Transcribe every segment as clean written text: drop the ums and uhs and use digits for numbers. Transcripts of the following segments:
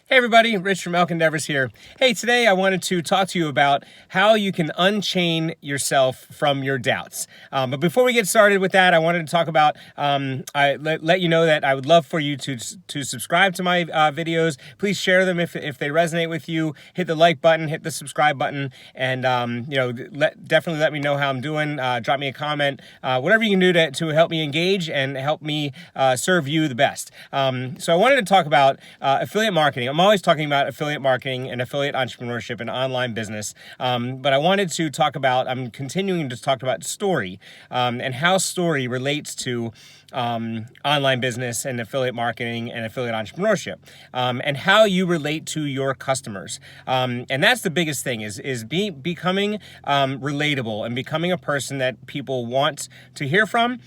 Hey everybody, Rich from Elk Endeavors here. Hey, today I wanted to talk to you about how you can unchain yourself from your doubts. But before we get started with that, I wanted to talk about, let you know that I would love for you to subscribe to my videos. Please share them if they resonate with you. Hit the like button, hit the subscribe button, and definitely let me know how I'm doing. Drop me a comment, whatever you can do to help me engage and help me serve you the best. So I wanted to talk about affiliate marketing. I'm always talking about affiliate marketing and affiliate entrepreneurship and online business, but I wanted to talk about, I'm continuing to talk about story and how story relates to online business and affiliate marketing and affiliate entrepreneurship, and how you relate to your customers. And that's the biggest thing is becoming relatable and becoming a person that people want to hear from.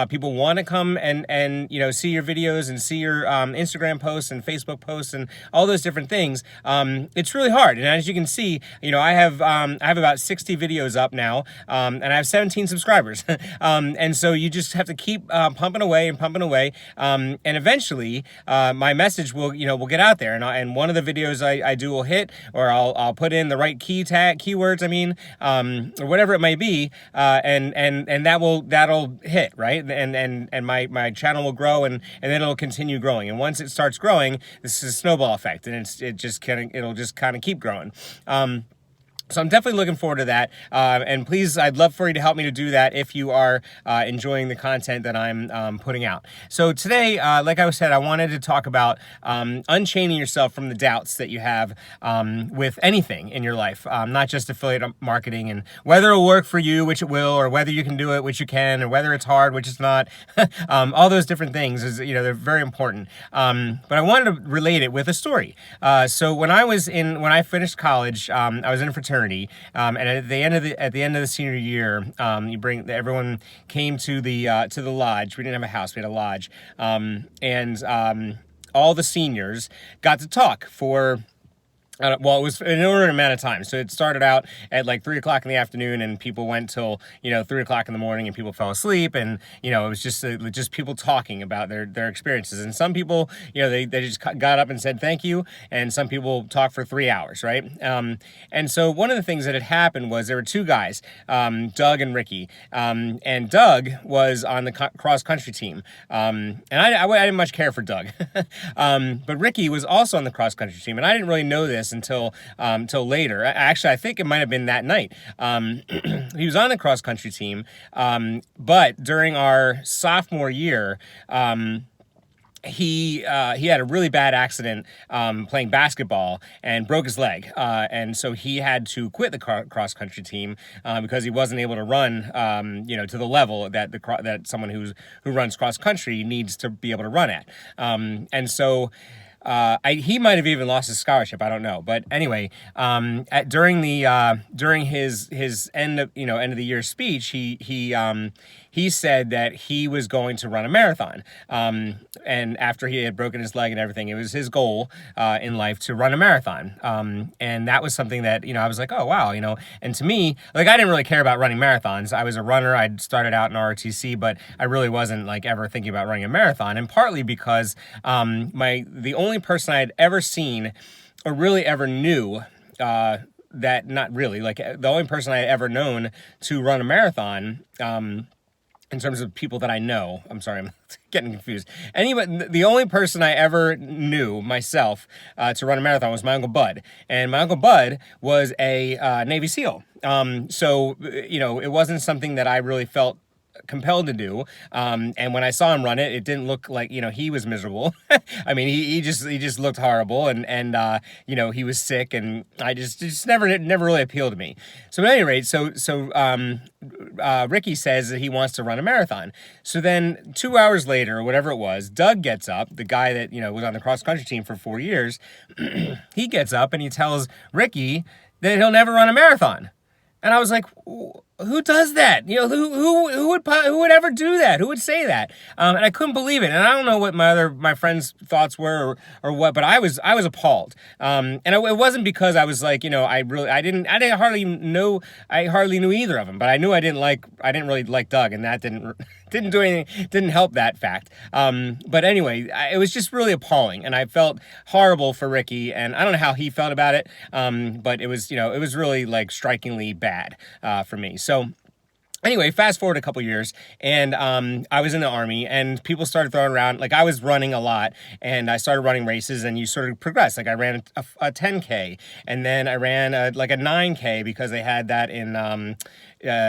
People want to come and see your videos and see your Instagram posts and Facebook posts and all those different things. It's really hard, and as you can see, I have about 60 videos up now, and I have 17 subscribers. And so you just have to keep pumping away, and eventually my message will get out there, and one of the videos I do will hit, or I'll put in the right keywords, or whatever it may be, and that'll hit, right? And my channel will grow, and then it'll continue growing. And once it starts growing, this is a snowball effect, and it'll just kind of keep growing. So I'm definitely looking forward to that, and please, I'd love for you to help me to do that if you are enjoying the content that I'm putting out. So today, like I said, I wanted to talk about unchaining yourself from the doubts that you have with anything in your life, not just affiliate marketing, and whether it'll work for you, which it will, or whether you can do it, which you can, or whether it's hard, which it's not. All those different things they're very important. But I wanted to relate it with a story. So when I finished college, I was in a fraternity. And at the end of the senior year, everyone came to the lodge. We didn't have a house; we had a lodge, and all the seniors got to talk for. It was an inordinate amount of time. So it started out at like 3 o'clock in the afternoon, and people went till 3 o'clock in the morning, and people fell asleep, and it was just people talking about their experiences. And some people, they just got up and said thank you, and some people talked for 3 hours, right? And so one of the things that had happened was there were two guys, Doug and Ricky, and Doug was on the cross country team, and I didn't much care for Doug, but Ricky was also on the cross country team, and I didn't really know this until later. Actually, I think it might have been that night. He was on the cross country team, but during our sophomore year, he had a really bad accident playing basketball and broke his leg, and so he had to quit the cross country team because he wasn't able to run to the level that someone who runs cross country needs to be able to run at, and so. He might have even lost his scholarship. I don't know, but anyway, during his end of the year speech, he said that he was going to run a marathon. And after he had broken his leg and everything, it was his goal in life to run a marathon. And that was something that I was like, oh wow, And to me, like I didn't really care about running marathons. I was a runner. I'd started out in ROTC, but I really wasn't like ever thinking about running a marathon. And partly because the only person I had ever seen or really ever knew that not really like the only person I had ever known to run a marathon in terms of people that I know, I'm sorry, I'm getting confused. The only person I ever knew myself to run a marathon was my Uncle Bud. And my Uncle Bud was a Navy SEAL. So, it wasn't something that I really felt compelled to do, and when I saw him run it, it didn't look like he was miserable. I mean, he just looked horrible, and he was sick, and I just never really appealed to me. So at any rate, so Ricky says that he wants to run a marathon. So then 2 hours later, or whatever it was, Doug gets up, the guy that was on the cross country team for 4 years. He gets up and he tells Ricky that he'll never run a marathon. And I was like, who does that? Who would ever do that? Who would say that? And I couldn't believe it. And I don't know what my friends' thoughts were or what, but I was appalled. It wasn't because I was like, I didn't I hardly knew either of them, but I knew I didn't really like Doug, and that didn't didn't do anything, didn't help that fact. But anyway, it was just really appalling, and I felt horrible for Ricky, and I don't know how he felt about it, but it was really like strikingly bad for me. So anyway, fast forward a couple years, and I was in the Army, and people started throwing around, like I was running a lot, and I started running races, and you sort of progress. Like I ran a 10K, and then I ran like a 9K because they had that in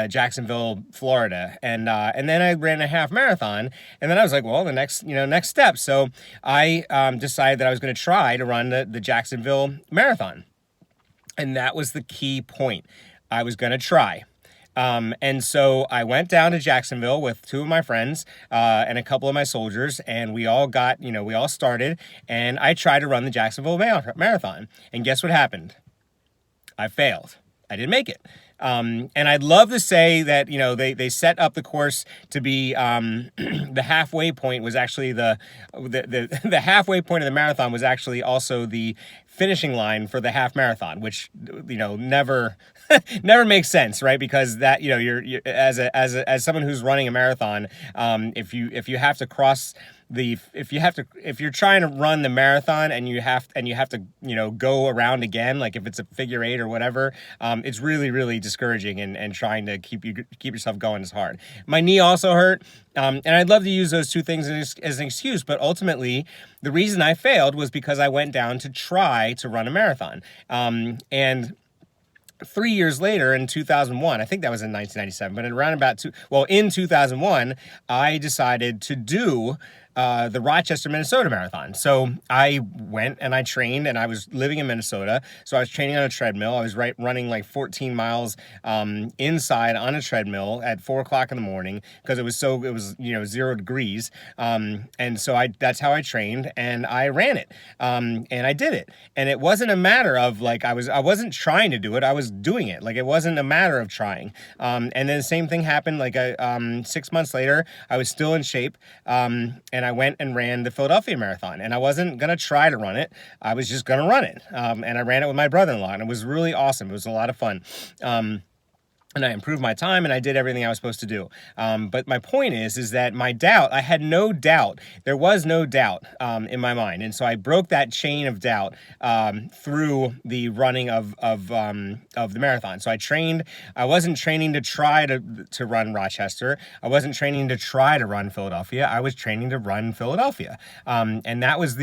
Jacksonville, Florida, and then I ran a half marathon, and then I was like, well, the next step. So I decided that I was going to try to run the Jacksonville Marathon, and that was the key point. I was going to try. And so I went down to Jacksonville with two of my friends and a couple of my soldiers, and we all started, and I tried to run the Jacksonville Marathon. And guess what happened? I failed. I didn't make it. And I'd love to say that, they set up the course to be the halfway point was actually the halfway point of the marathon was actually also the finishing line for the half marathon, which, never never makes sense, right? Because that, you're as someone who's running a marathon, if you have to cross if you're trying to run the marathon and you have to go around again, like if it's a figure eight or whatever, it's really, really discouraging, and trying to keep yourself going is hard. My knee also hurt, and I'd love to use those two things as an excuse, but ultimately the reason I failed was because I went down to try to run a marathon, and 3 years later, in 2001, I think that was in 1997, but in 2001, I decided to do the Rochester, Minnesota Marathon. So I went and I trained, and I was living in Minnesota. So I was training on a treadmill. I was running like 14 miles inside on a treadmill at 4 o'clock in the morning because it was 0 degrees. And so that's how I trained, and I ran it. And I did it. And it wasn't a matter of like, I wasn't trying to do it. I was doing it. Like, it wasn't a matter of trying. And then the same thing happened like 6 months later. I was still in shape. And I went and ran the Philadelphia Marathon, and I wasn't going to try to run it. I was just going to run it. And I ran it with my brother-in-law, and it was really awesome. It was a lot of fun. And I improved my time, and I did everything I was supposed to do. But my point is that I had no doubt. There was no doubt in my mind. And so I broke that chain of doubt through the running of the marathon. So I trained. I wasn't training to try to run Rochester. I wasn't training to try to run Philadelphia. I was training to run Philadelphia. And that's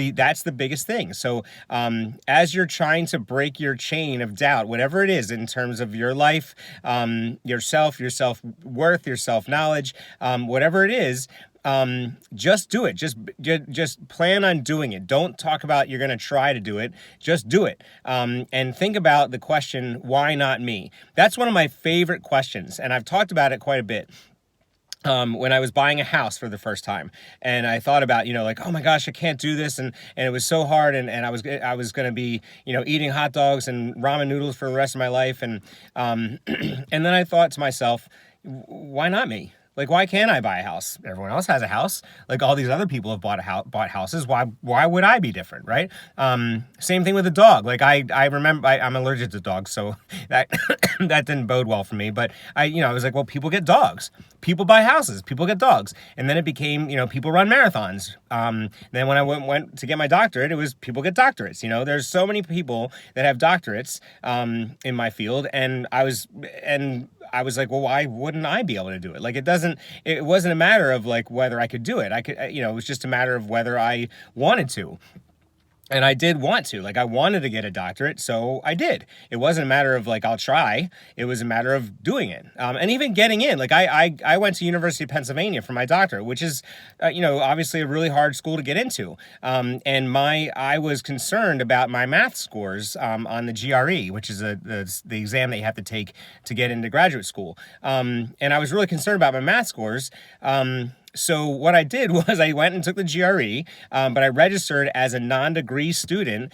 the biggest thing. So as you're trying to break your chain of doubt, whatever it is in terms of your life, your self-worth, your self-knowledge, whatever it is, just do it. Just plan on doing it. Don't talk about you're going to try to do it. Just do it. And think about the question, why not me? That's one of my favorite questions, and I've talked about it quite a bit. When I was buying a house for the first time, and I thought about, like, oh my gosh, I can't do this. And it was so hard. And I was going to be, eating hot dogs and ramen noodles for the rest of my life. And and then I thought to myself, why not me? Like, why can't I buy a house? Everyone else has a house. Like, all these other people have bought houses. Why would I be different, right? Same thing with a dog. Like, I remember I'm allergic to dogs, so that that didn't bode well for me. But I was like, well, people get dogs. People buy houses. People get dogs. And then it became, people run marathons. Then when I went to get my doctorate, it was people get doctorates. There's so many people that have doctorates in my field, and I was like, well, why wouldn't I be able to do it? Like, it wasn't a matter of like whether I could do it. It was just a matter of whether I wanted to. And I did want to. Like, I wanted to get a doctorate, so I did. It wasn't a matter of like, I'll try. It was a matter of doing it. And even getting in. Like, I went to University of Pennsylvania for my doctorate, which is, obviously a really hard school to get into. And I was concerned about my math scores on the GRE, which is the exam that you have to take to get into graduate school. And I was really concerned about my math scores. So what I did was I went and took the GRE, but I registered as a non-degree student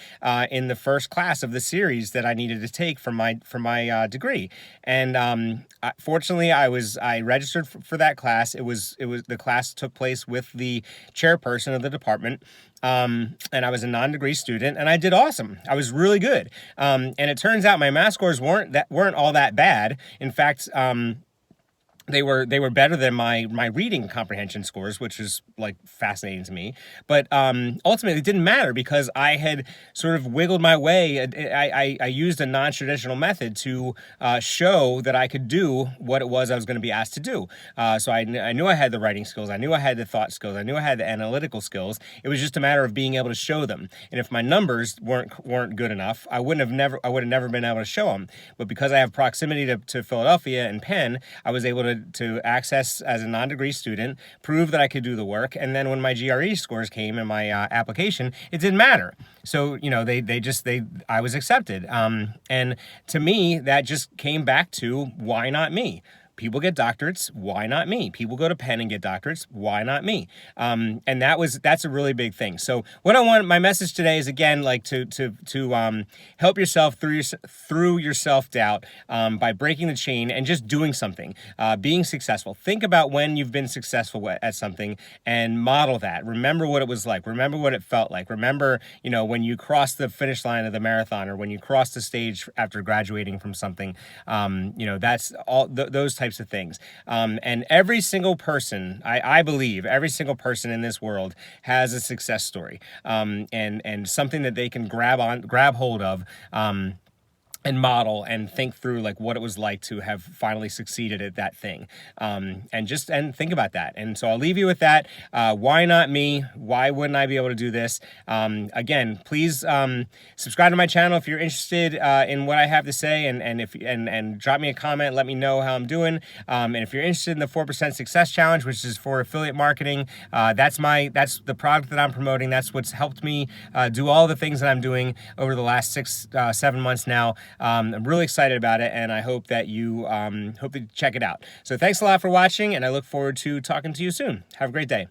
in the first class of the series that I needed to take for my degree. And fortunately, I registered for that class. It was the class took place with the chairperson of the department. And I was a non-degree student, and I did awesome. I was really good. And it turns out my math scores weren't all that bad. In fact, they were better than my reading comprehension scores, which is like fascinating to me. But ultimately, it didn't matter because I had sort of wiggled my way. I used a non-traditional method to show that I could do what it was I was going to be asked to do. So I knew I had the writing skills. I knew I had the thought skills. I knew I had the analytical skills. It was just a matter of being able to show them. And if my numbers weren't good enough, I would have never been able to show them. But because I have proximity to Philadelphia and Penn, I was able to access as a non-degree student, prove that I could do the work, and then when my GRE scores came in my application, it didn't matter. So, you know, I was accepted. And to me, that just came back to, why not me? People get doctorates, why not me? People go to Penn and get doctorates, why not me? And that's a really big thing. So my message today is, again, like to help yourself through your self-doubt by breaking the chain and just doing something, being successful. Think about when you've been successful at something and model that. Remember what it was like. Remember what it felt like. Remember, you know, when you crossed the finish line of the marathon, or when you crossed the stage after graduating from something. You know, that's all those types of things. And every single person, I believe, every single person in this world has a success story, and something that they can grab hold of, and model and think through, like, what it was like to have finally succeeded at that thing, and think about that. And so I'll leave you with that. Why not me? Why wouldn't I be able to do this? Again, please subscribe to my channel if you're interested in what I have to say, and drop me a comment. Let me know how I'm doing. And if you're interested in the 4% Success Challenge, which is for affiliate marketing, that's the product that I'm promoting. That's what's helped me do all the things that I'm doing over the last 7 months now. I'm really excited about it, and I hope that you check it out. So thanks a lot for watching, and I look forward to talking to you soon. Have a great day.